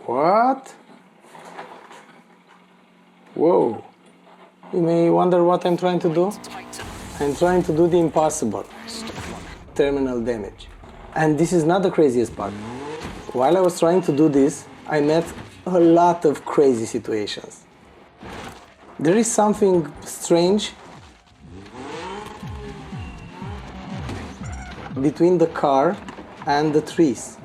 What? Whoa. You may wonder what I'm trying to do. I'm trying to do the impossible. Terminal damage. And this is not the craziest part. While I was trying to do this, I met a lot of crazy situations. There is something strange between the car and the trees.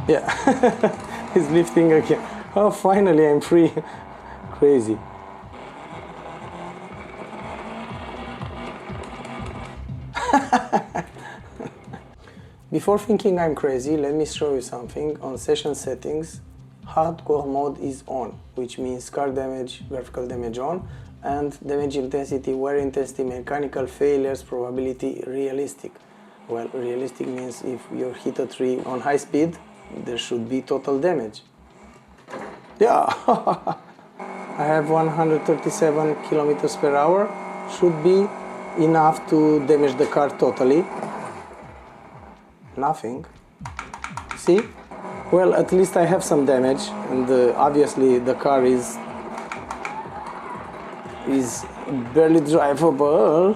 Yeah, he's lifting again. Oh, finally I'm free. Crazy. Before thinking I'm crazy, let me show you something. On session settings, hardcore mode is on, which means car damage, vertical damage on, and damage intensity, wear intensity, mechanical failures, probability realistic. Well, realistic means if you hit a tree on high speed, there should be total damage. Yeah, I have 137 kilometers per hour, should be enough to damage the car totally. Nothing. See? Well, at least I have some damage, and obviously the car is barely drivable.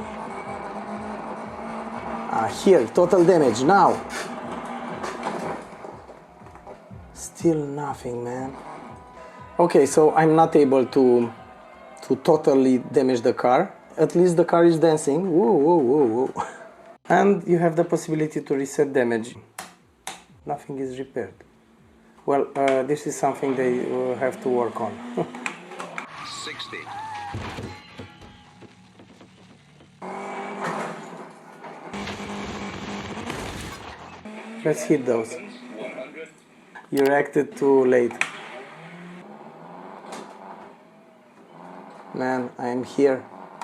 Here, total damage now. Still nothing, man. Okay, so I'm not able to totally damage the car. At least the car is dancing. Whoa, whoa, whoa, whoa. And you have the possibility to reset damage. Nothing is repaired. Well, this is something they will have to work on. 60. Let's hit those. You reacted too late. Man, I am here.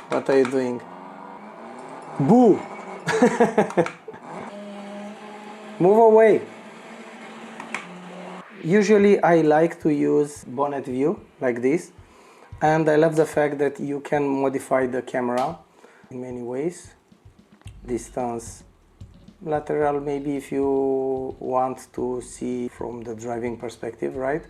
What are you doing? Boo! Move away! Usually I like to use bonnet view like this, and I love the fact that you can modify the camera in many ways. Distance, lateral, maybe if you want to see from the driving perspective, right?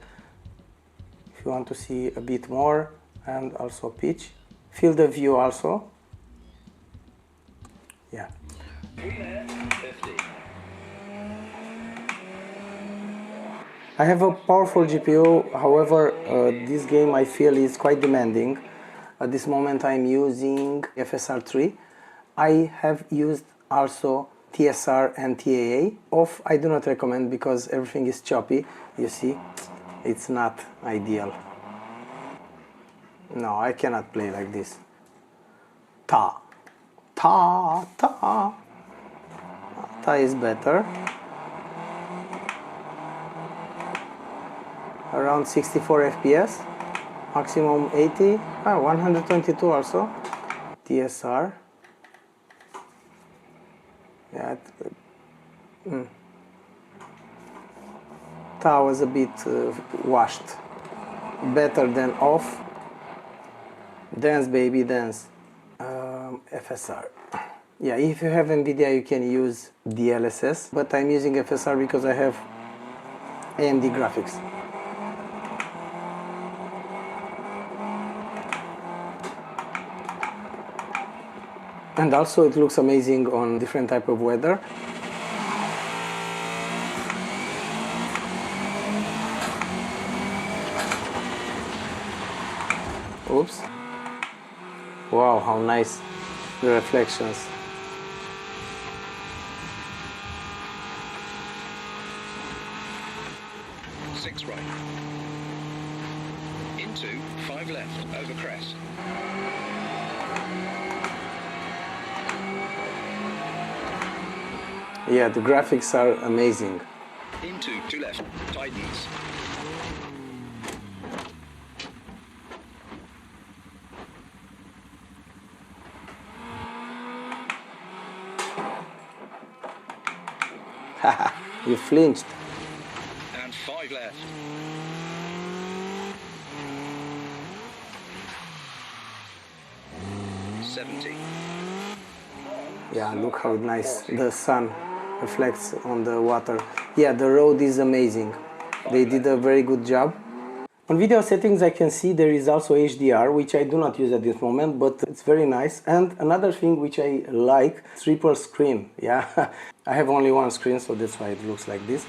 If you want to see a bit more, and also pitch. Field of view also. Yeah. 50. I have a powerful GPU, however, this game I feel is quite demanding. At this moment I'm using FSR 3. I have used also TSR and TAA. Off I do not recommend because everything is choppy. You see, it's not ideal. No, I cannot play like this. Ta. Ta, ta. Ta is better. Around 64 FPS. Maximum 80. 122 also. TSR. Yeah. Ta was a bit washed. Better than off. Dance, baby, dance. FSR. Yeah, if you have NVIDIA, you can use DLSS, but I'm using FSR because I have AMD graphics. And also it looks amazing on different type of weather. Oops. Wow, how nice the reflections. Six right. Into 5 left over crest. Yeah, the graphics are amazing. Into 2 left, tightens. Haha, you flinched. And 5 left. Yeah, look how nice the sun reflects on the water. Yeah, the road is amazing. They did a very good job. On video settings I can see there is also HDR, which I do not use at this moment, but it's very nice. And another thing which I like, triple screen. Yeah, I have only one screen, so that's why it looks like this.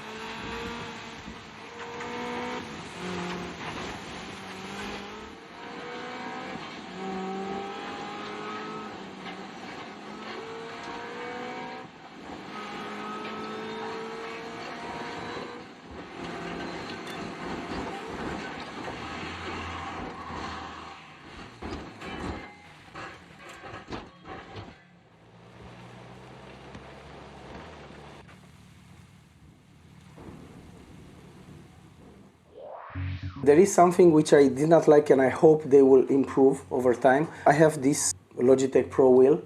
There is something which I did not like and I hope they will improve over time. I have this Logitech Pro Wheel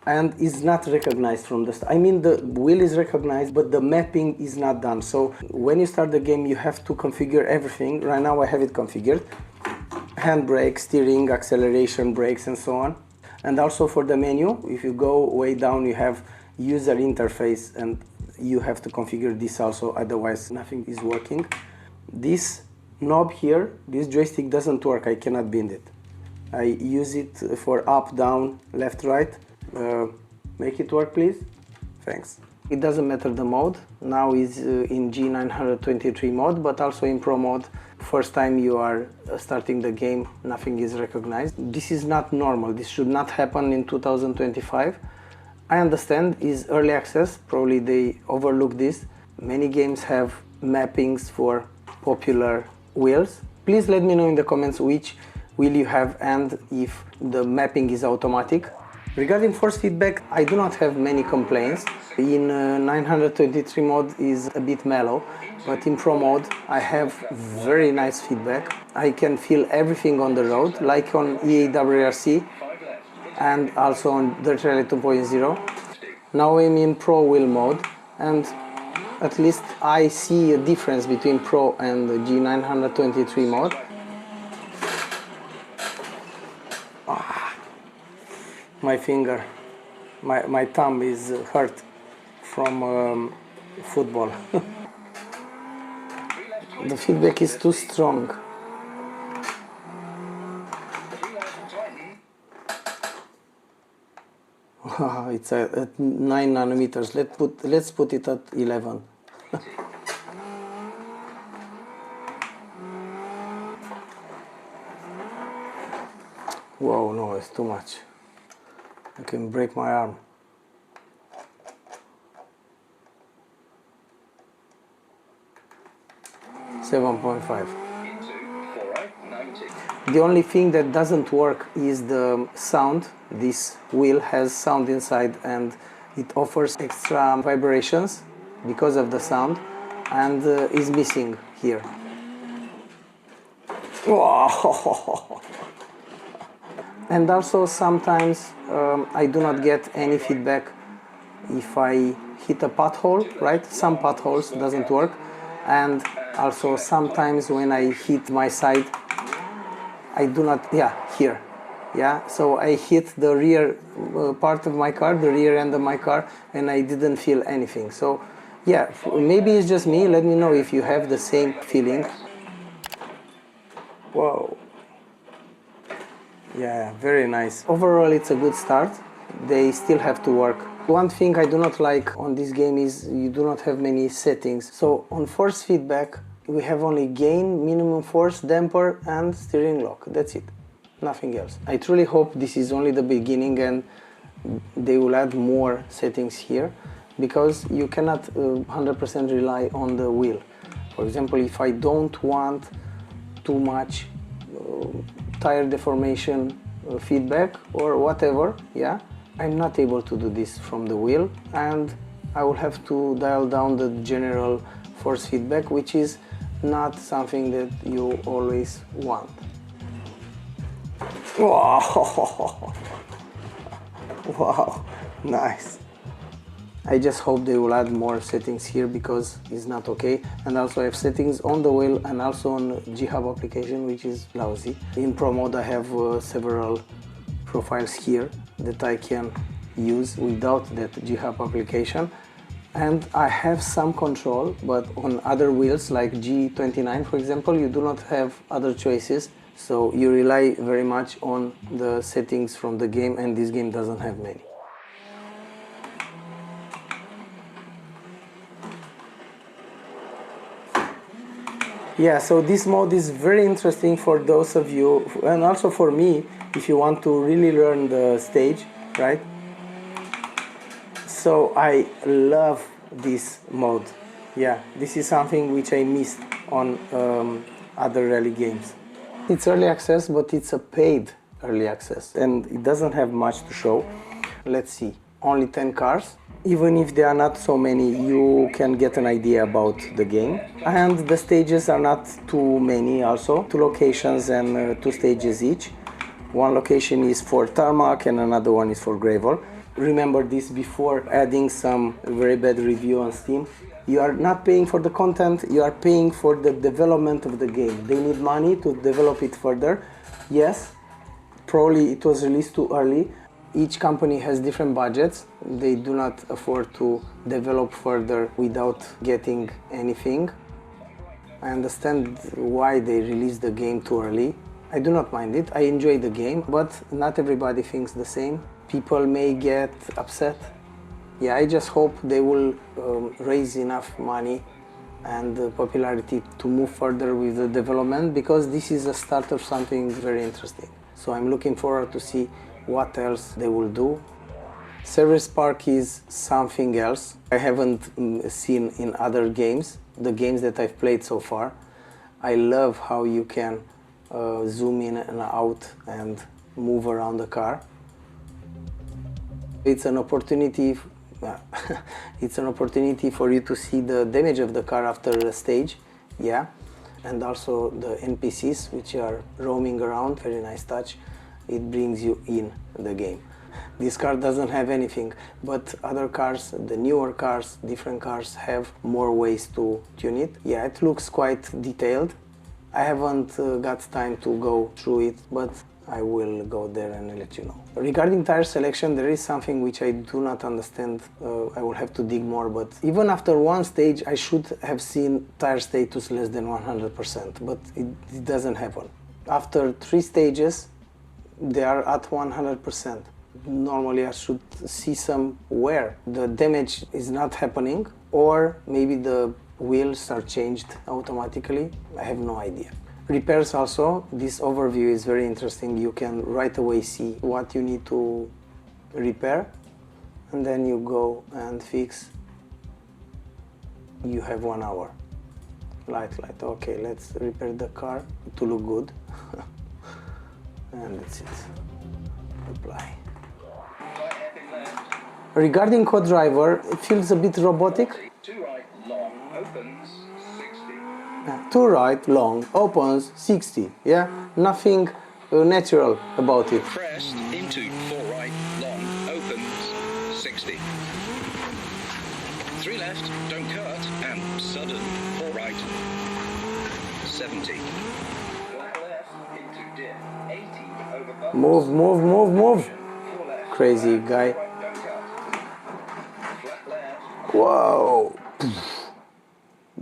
and it's not recognized from the start. I mean, the wheel is recognized, but the mapping is not done. So when you start the game, you have to configure everything. Right now I have it configured. Handbrake, steering, acceleration, brakes and so on. And also for the menu, if you go way down, you have user interface and you have to configure this also, otherwise nothing is working. This knob here, this joystick doesn't work, I cannot bend it. I use it for up, down, left, right. Make it work please. Thanks. It doesn't matter the mode, now is in G923 mode, but also in Pro mode. First time you are starting the game, nothing is recognized. This is not normal, this should not happen in 2025. I understand is early access, probably they overlook this. Many games have mappings for popular wheels. Please let me know in the comments which wheel you have and if the mapping is automatic. Regarding force feedback, I do not have many complaints. In 923 mode is a bit mellow, but in Pro mode I have very nice feedback. I can feel everything on the road, like on EAWRC and also on Dirt Rally 2.0. Now I'm in Pro Wheel mode and at least I see a difference between Pro and the G923 mode. My finger, my thumb is hurt from football. The feedback is too strong. It's at 9 nanometers. Let's put it at 11. Whoa, no, it's too much. I can break my arm. .5. The only thing that doesn't work is the sound. This wheel has sound inside and it offers extra vibrations because of the sound and is missing here. And also sometimes I do not get any feedback if I hit a pothole, right? Some potholes doesn't work. And also sometimes when I hit my side, I do not, here. Yeah, so I hit the rear part of my car, the rear end of my car, and I didn't feel anything. So yeah, maybe it's just me. Let me know if you have the same feeling. Whoa. Yeah, very nice. Overall, it's a good start. They still have to work. One thing I do not like on this game is you do not have many settings. So on force feedback, we have only gain, minimum force, damper, and steering lock. That's it. Nothing else. I truly hope this is only the beginning and they will add more settings here because you cannot 100% rely on the wheel. For example, if I don't want too much tire deformation feedback or whatever, yeah, I'm not able to do this from the wheel and I will have to dial down the general force feedback, which is not something that you always want. Wow, wow, nice. I just hope they will add more settings here because it's not okay. And also I have settings on the wheel and also on G-Hub application, which is lousy. In Pro mode I have several profiles here that I can use without that G-Hub application. And I have some control, but on other wheels like G29 for example, you do not have other choices. So you rely very much on the settings from the game, and this game doesn't have many. Yeah, so this mode is very interesting for those of you, and also for me, if you want to really learn the stage, right? So I love this mode. Yeah, this is something which I missed on other rally games. It's early access, but it's a paid early access, and it doesn't have much to show. Let's see, only 10 cars. Even if there are not so many, you can get an idea about the game. And the stages are not too many also. 2 locations and 2 stages each. One location is for tarmac and another one is for gravel. Remember this before adding some very bad review on Steam. You are not paying for the content, you are paying for the development of the game. They need money to develop it further. Yes, probably it was released too early. Each company has different budgets. They do not afford to develop further without getting anything. I understand why they released the game too early. I do not mind it. I enjoy the game, but not everybody thinks the same. People may get upset. Yeah, I just hope they will raise enough money and popularity to move further with the development, because this is a start of something very interesting. So I'm looking forward to see what else they will do. Service Park is something else I haven't seen in other games, the games that I've played so far. I love how you can zoom in and out and move around the car. It's an opportunity it's an opportunity for you to see the damage of the car after a stage, yeah, and also the NPCs which are roaming around, very nice touch. It brings you in the game. This car doesn't have anything, but other cars, the newer cars, different cars have more ways to tune it. Yeah, it looks quite detailed. I haven't got time to go through it, but I will go there and let you know. Regarding tire selection, there is something which I do not understand. I will have to dig more, but even after one stage, I should have seen tire status less than 100%, but it doesn't happen. After 3 stages, they are at 100%. Normally I should see some where the damage is not happening, or maybe the wheels are changed automatically. I have no idea. Repairs also, this overview is very interesting. You can right away see what you need to repair, and then you go and fix. You have 1 hour. Light, okay, let's repair the car to look good. And that's it. Apply. Regarding co-driver, it feels a bit robotic. 2 right, long, opens, 60. 2 right, long, opens, 60. Yeah, nothing natural about it. Crest into 4 right, long, opens, 60. 3 left, don't cut, and sudden, 4 right, 70. Flat left, into dip, 80, over bumps. Move. Crazy guy. Whoa.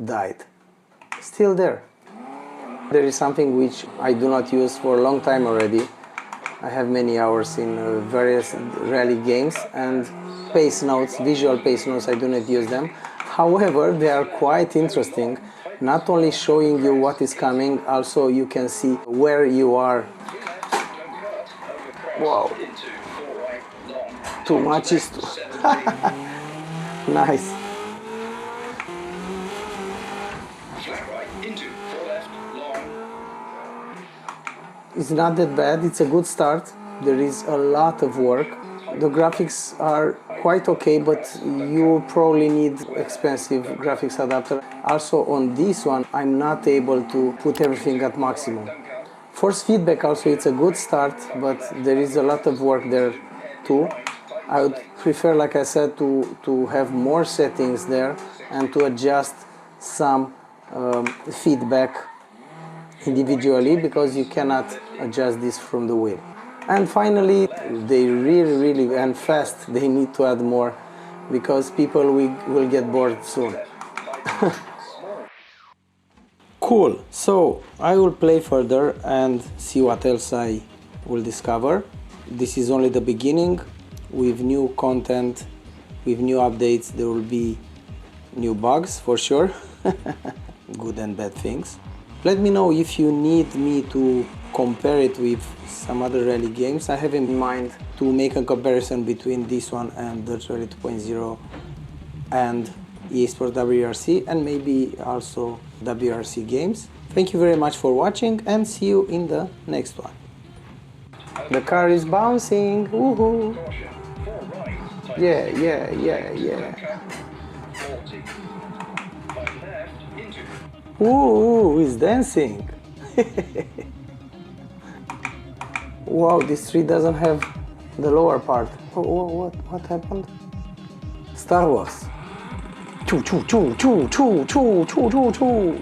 Died. Still there. There is something which I do not use for a long time already. I have many hours in various rally games, and Pacenotes, visual Pacenotes, I do not use them. However, they are quite interesting. Not only showing you what is coming, also you can see where you are. Wow. Too much is too. Nice. Flat right, into 4 left, long. It's not that bad, it's a good start. There is a lot of work. The graphics are quite okay, but you probably need expensive graphics adapter. Also on this one, I'm not able to put everything at maximum. Force feedback also, it's a good start, but there is a lot of work there too. I would prefer, like I said, to have more settings there and to adjust some feedback individually, because you cannot adjust this from the wheel. And finally, they really and fast, they need to add more, because people will get bored soon. Cool, so I will play further and see what else I will discover. This is only the beginning. With new content, with new updates, there will be new bugs for sure. Good and bad things. Let me know if you need me to compare it with some other rally games. I have in mind to make a comparison between this one and Dirt Rally 2.0 and EA Sports WRC, and maybe also WRC games. Thank you very much for watching, and see you in the next one. The car is bouncing, woohoo! Yeah, yeah, yeah, yeah. Ooh, it's dancing. Wow, this tree doesn't have the lower part. Oh, what happened? Star Wars. Choo choo choo choo choo choo choo choo choo.